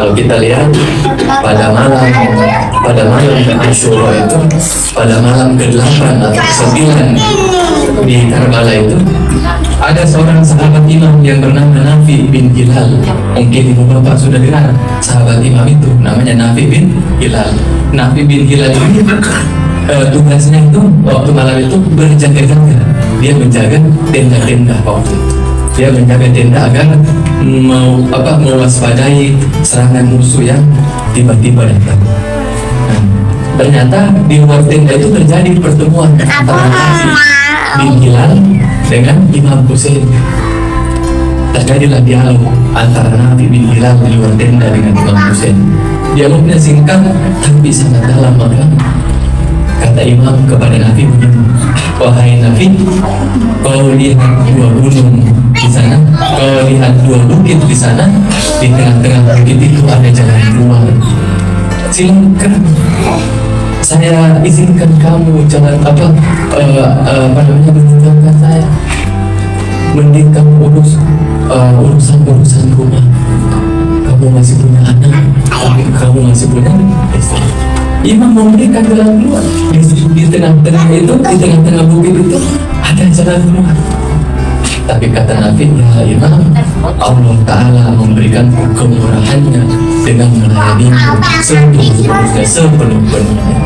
Kalau kita lihat pada malam Asyura itu, pada malam ke-8 atau 9 di Karbala itu, ada seorang sahabat imam yang bernama Nafi bin Hilal. Mungkin ibu bapak sudah dengar sahabat imam itu, namanya Nafi bin Hilal. Nafi bin Hilal ini tugasnya itu waktu malam itu berjaga-jaga. Dia menjaga tenda-tenda waktu itu. Dia menjaga tenda agar mewaspadai serangan musuh yang tiba-tiba datang. Ternyata di luar tenda itu terjadi pertemuan antara Nafi bin Hilal dengan Imam Husain. Terjadilah dialog antara Nafi bin Hilal di luar tenda dengan Imam Husain. Dialognya singkat tapi sangat dalam makna. Kata Imam kepada Nafi begini, wahai Nafi, kau lihat dua gunung di sana, kau lihat dua bukit di sana, di tengah-tengah bukit itu ada jalan keluar. Silakan, saya izinkan kamu jalan meninggalkan saya. Mending kamu urusan rumah. Kamu masih punya anak, kamu masih punya istri. Imam memberikan jalan keluar di tengah-tengah itu, di tengah-tengah bukit itu ada jalan keluar. Tapi kata Nafi, ya Imam, Allah Ta'ala memberikan kemurahannya dengan melayanimu sepenuh-penuhnya.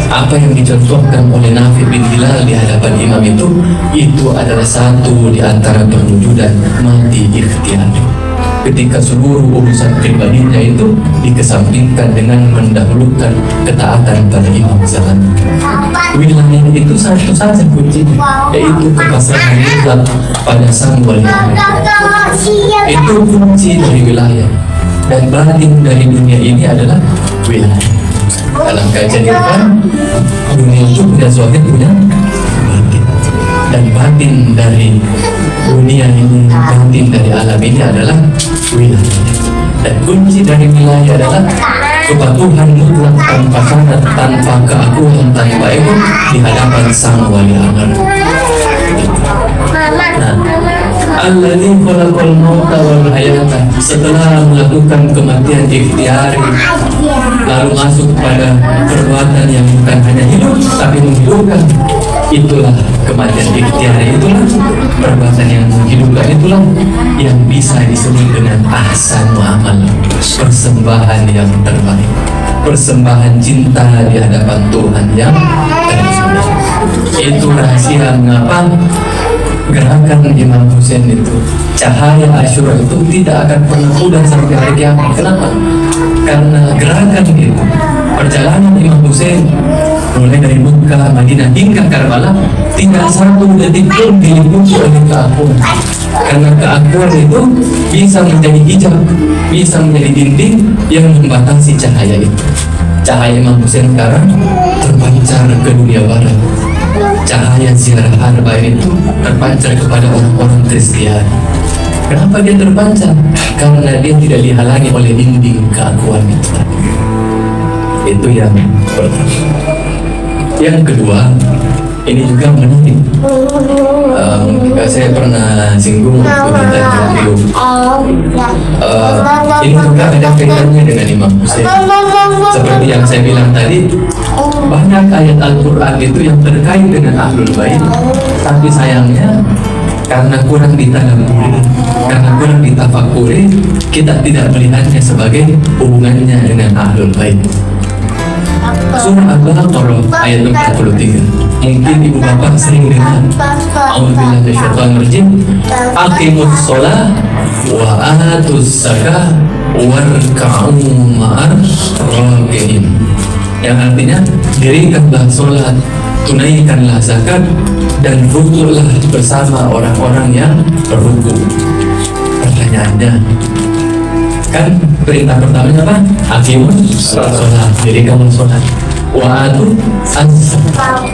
Apa yang dicontohkan oleh Nafi bin Hilal di hadapan Imam itu adalah satu di antara perwujudan mati ikhtiar. Ketika seluruh urusan pribadinya itu dikesampingkan dengan mendahulukan ketaatan pada Imam zaman. Wilayah itu satu saja kuncinya, yaitu kepasrahan mutlak pada sang wali. Itu kunci dari wilayah, dan batin dari dunia ini adalah wilayah. Dalam kajian Irfan, dunia itu punya zahir, punya batin, dan batin dari dunia ini, batin dari alam ini adalah wilayah. Dan kunci dari wilayah adalah kepatuhan mutlak tanpa syarat, tanpa keakuan, tanpa ego di hadapan sang wali amr. Alladzi khalaqal mauta wal hayata, setelah melakukan kematian ikhtiari lalu masuk pada perbuatan yang bukan hanya hidup tapi menghidupkan, itulah kematian ikhtiari, itulah perbuatan yang menghidupkan, itulah yang bisa disebut dengan ahsanu amal, persembahan yang terbaik, persembahan cinta di hadapan Tuhan yang terbaik. Itu rahasia mengapa gerakan Imam Husain itu, cahaya Asyura itu tidak akan pernah pudar sampai hari kiamat. Kenapa? Karena gerakan itu, perjalanan Imam Husain mulai dari Mekah, Madinah hingga Karbala, tidak satu detik pun diliputi oleh keakuan. Karena keakuan itu bisa menjadi hijab, bisa menjadi dinding yang membatasi cahaya itu. Cahaya Imam Husain sekarang terpancar ke dunia barat. Cahaya ziarah Arba'in itu terpancar kepada orang-orang Kristiani. Kenapa dia terpancar? Karena dia tidak dihalangi oleh dinding keakuan itu. Itu yang pertama. Yang kedua, ini juga menarik. Saya pernah singgung waktu kita di video. Ini juga ada kaitannya dengan Imam Husain. Seperti yang saya bilang tadi, banyak ayat Al-Quran itu yang terkait dengan Ahlul Bait, tapi sayangnya karena kurang ditadabburi, karena kurang ditafakuri, kita tidak melihatnya sebagai hubungannya dengan Ahlul Bait. Surah Al-Baqarah ayat 43. Mungkin ibu bapak sering dengar. A'udzubillahi minasyaitonir rajim. Aqimus shalah wa atuz zakah warka'u ma'ar raki'in. Yang artinya, dirikanlah sholat, tunaikanlah zakat, dan rukuklah bersama orang-orang yang ruku. Pertanyaannya, kan perintah pertamanya apa? Aqimus sholat, dirikanlah sholat. Wa atu az-zakah,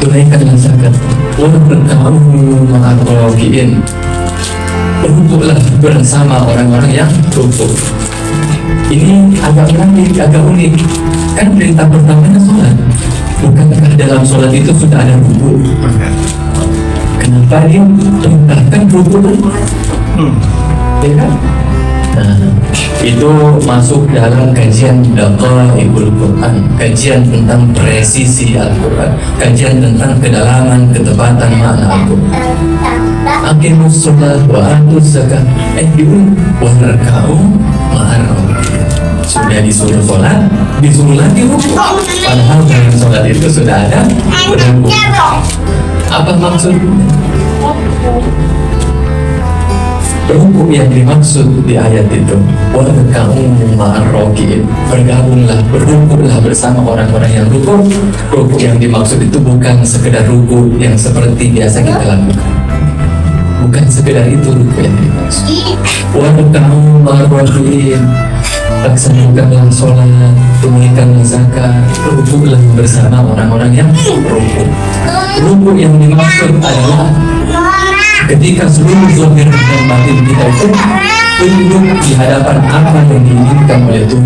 tunaikanlah zakat. Warka'u ma'ar raki'in, rukuklah bersama orang-orang yang rukuk. Ini agak menarik, agak unik. Kan perintah pertamanya sholat. Bukankah dalam sholat itu sudah ada rukuk? Kenapa dia perintahkan rukuk? Ya kan? Nah, itu masuk dalam kajian Daqaiqul Quran, kajian tentang presisi Al-Quran, kajian tentang kedalaman, ketepatan makna Al-Quran. Aqimus sholat wa atuz zakat, warka'u ma'ar raki'in. Sudah disuruh sholat, disuruh lagi rukuk. Padahal dalam sholat itu sudah ada rukuk. Apa maksudnya? Rukuk yang dimaksud di ayat itu, warka'u ma'ar raki'in, bergabunglah, berrukuklah bersama orang-orang yang rukuk. Rukuk yang dimaksud itu bukan sekedar rukuk yang seperti biasa kita lakukan, bukan sekedar itu rukuk yang dimaksud. Warka'u ma'ar raki'in, laksanakanlah sholat, tunaikanlah zakat, rukuklah bersama orang-orang yang rukuk. Rukuk yang dimaksud adalah ketika seluruh zahir dan batin kita itu tunduk di hadapan apa yang diinginkan oleh Tuhan.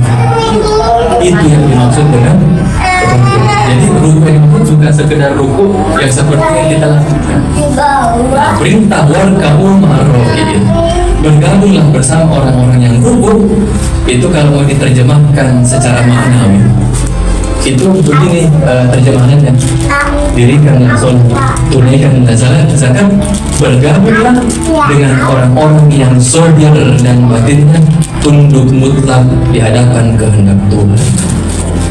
Itu yang dimaksud dengan rukuk. Jadi rukuk yang dimaksud bukan sekedar rukuk yang seperti yang kita lakukan. Nah, perintah warka'u ma'ar raki'in, bergabunglah bersama orang-orang yang rukuk, itu kalau mau diterjemahkan secara maknawi itu begini terjemahannya: dirikanlah sholat, tunaikanlah zakat, bergabunglah dengan orang-orang yang zahir dan batinnya tunduk mutlak di hadapan kehendak Tuhan.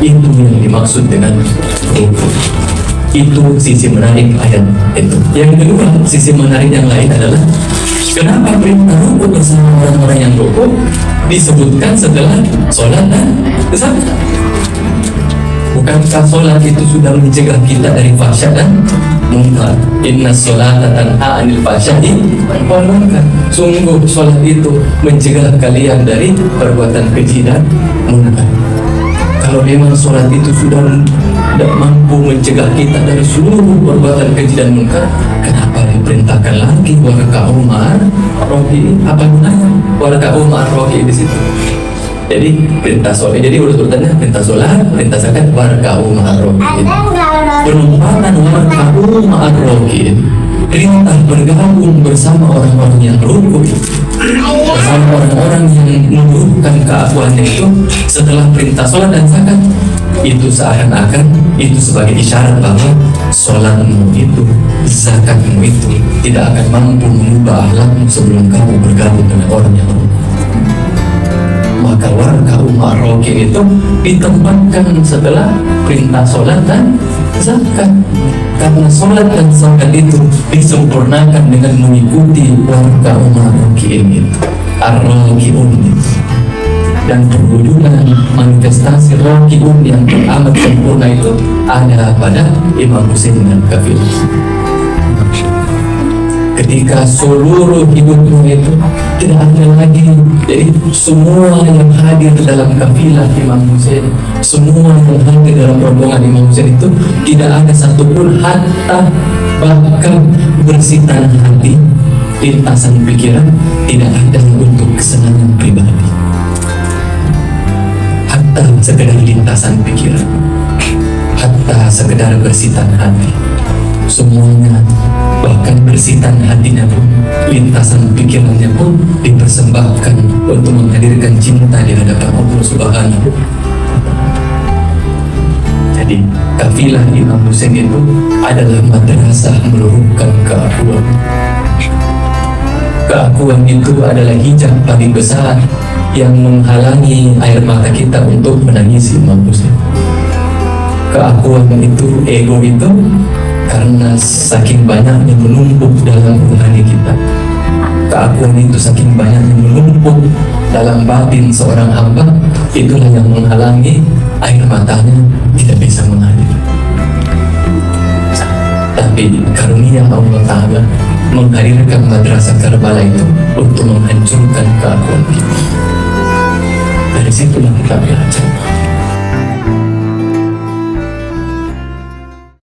Itu yang dimaksud dengan rukuk. Itu sisi menarik ayat itu. Yang kedua, sisi menarik yang lain adalah kenapa perintah rukuk bersama orang-orang yang rukuk disebutkan setelah sholat dan zakat? Bukankah sholat itu sudah mencegah kita dari fahsya dan munkar? Inna sholata tanha anil fahsya'i wal munkar. Sungguh sholat itu mencegah kalian dari perbuatan keji dan munkar. Kalau memang sholat itu sudah tidak mampu mencegah kita dari seluruh perbuatan keji dan munkar, kenapa diperintahkan lagi warka'u ma'ar raki'in? Apa gunanya warka'u ma'ar raki'in di situ? Jadi perintah sholat, jadi urut-urutannya perintah sholat, perintah zakat, warka'u ma'ar raki'in. Penempatan warka'u ma'ar raki'in, perintah bergabung bersama orang-orang yang rukuk, bersama orang-orang yang menurutkan keakuannya itu setelah perintah sholat dan zakat. Itu seakan-akan itu sebagai isyarat bahwa sholatmu itu, zakatmu itu tidak akan mampu mengubah akhlakmu sebelum kamu bergabung dengan orang yang rukuk. Maka warka'u ma'ar raki'in itu ditempatkan setelah perintah sholat dan zakat, karena sholat dan zakat itu disempurnakan dengan mengikuti warka'u ma'ar raki'in itu, ar-raki'un itu. Dan perwujudan manifestasi raki'un yang amat sempurna itu ada pada Imam Husain dan kafilah. Ketika seluruh hidupnya itu tidak ada lagi, jadi semua yang hadir dalam kafilah Imam Husain, semua yang hadir dalam rombongan Imam Husain itu tidak ada satupun, hatta bahkan bersih tanah hati, lintasan pikiran, tidak ada untuk kesenangan pribadi, hatta sekedar lintasan pikiran, hatta sekedar bersih tanah hati, semuanya, bahkan bersitan hatinya pun, lintasan pikirannya pun dipersembahkan untuk menghadirkan cinta di hadapan Allah Subhanahu. Jadi kafilah Imam Husain itu adalah madrasah meluruskan keakuan. Keakuan itu adalah hijab paling besar yang menghalangi air mata kita untuk menangisi Imam Husain. Keakuan itu, ego itu, karena saking banyaknya menumpuk dalam rohani kita. Keakuan itu saking banyaknya menumpuk dalam batin seorang hamba, itulah yang menghalangi air matanya tidak bisa mengalir. Tapi karunia Allah Ta'ala menghadirkan madrasah Karbala itu untuk menghancurkan keakuan kita. Dari situlah kita belajar